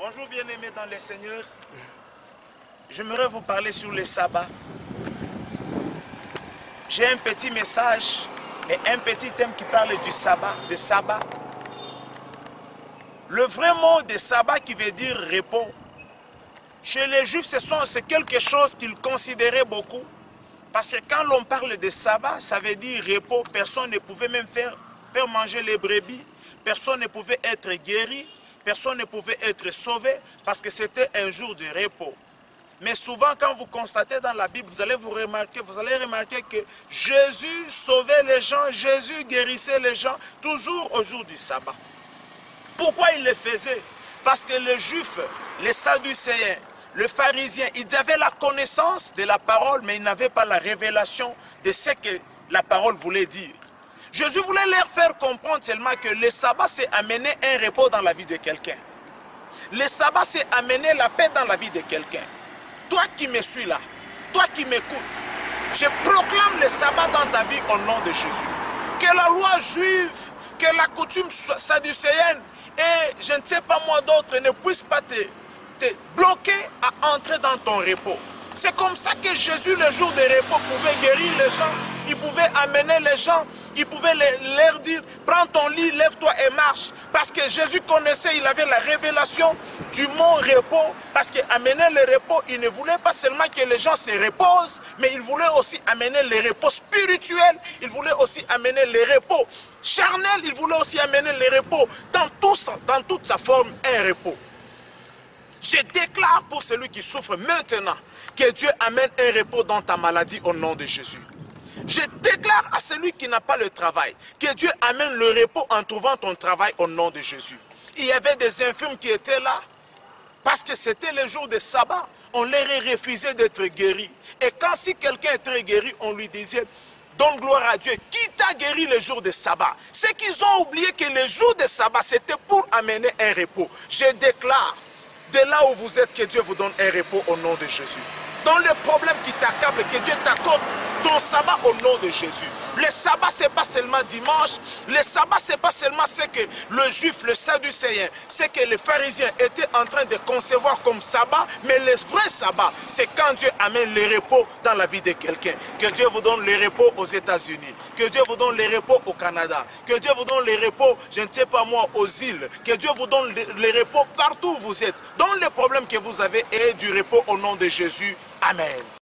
Bonjour bien-aimés dans le Seigneur. J'aimerais vous parler sur le sabbat. J'ai un petit message et un petit thème qui parle du sabbat, de sabbat. Le vrai mot de sabbat qui veut dire repos. Chez les Juifs, c'est quelque chose qu'ils considéraient beaucoup. Parce que quand l'on parle de sabbat, ça veut dire repos. Personne ne pouvait même faire manger les brebis. Personne ne pouvait être guéri. Personne ne pouvait être sauvé parce que c'était un jour de repos. Mais souvent, quand vous constatez dans la Bible, vous allez remarquer que Jésus sauvait les gens, Jésus guérissait les gens, toujours au jour du sabbat. Pourquoi il le faisait? Parce que les Juifs, les Sadducéens, les pharisiens, ils avaient la connaissance de la parole, mais ils n'avaient pas la révélation de ce que la parole voulait dire. Jésus voulait leur faire comprendre seulement que le sabbat, c'est amener un repos dans la vie de quelqu'un. Le sabbat, c'est amener la paix dans la vie de quelqu'un. Toi qui me suis là, toi qui m'écoutes, je proclame le sabbat dans ta vie au nom de Jésus. Que la loi juive, que la coutume sadducéenne et je ne sais pas moi d'autres ne puissent pas te bloquer à entrer dans ton repos. C'est comme ça que Jésus, le jour de repos, pouvait guérir les gens. Il pouvait amener les gens. Il pouvait leur dire, prends ton lit, lève-toi et marche. Parce que Jésus connaissait, il avait la révélation du mot repos. Parce qu'amener le repos, il ne voulait pas seulement que les gens se reposent, mais il voulait aussi amener le repos spirituel. Il voulait aussi amener le repos charnel. Il voulait aussi amener le repos dans toute sa forme, un repos. Je déclare pour celui qui souffre maintenant que Dieu amène un repos dans ta maladie au nom de Jésus. Je déclare à celui qui n'a pas le travail que Dieu amène le repos en trouvant ton travail au nom de Jésus. Il y avait des infirmes qui étaient là parce que c'était le jour de sabbat. On leur a refusé d'être guéris. Et quand si quelqu'un était guéri, on lui disait donne gloire à Dieu. Qui t'a guéri le jour de sabbat? C'est qu'ils ont oublié que le jour de sabbat c'était pour amener un repos. Je déclare de là où vous êtes, que Dieu vous donne un repos au nom de Jésus. Dans le problème qui t'accable, que Dieu t'accorde ton sabbat au nom de Jésus. Le sabbat, ce n'est pas seulement dimanche. Le sabbat, ce n'est pas seulement ce que le juif, le sadducéen, ce que les pharisiens étaient en train de concevoir comme sabbat. Mais le vrai sabbat, c'est quand Dieu amène le repos dans la vie de quelqu'un. Que Dieu vous donne le repos aux États-Unis. Que Dieu vous donne le repos au Canada. Que Dieu vous donne le repos, je ne sais pas moi, aux îles. Que Dieu vous donne le repos partout où vous êtes. Dans les problèmes que vous avez, et du repos au nom de Jésus. Amen.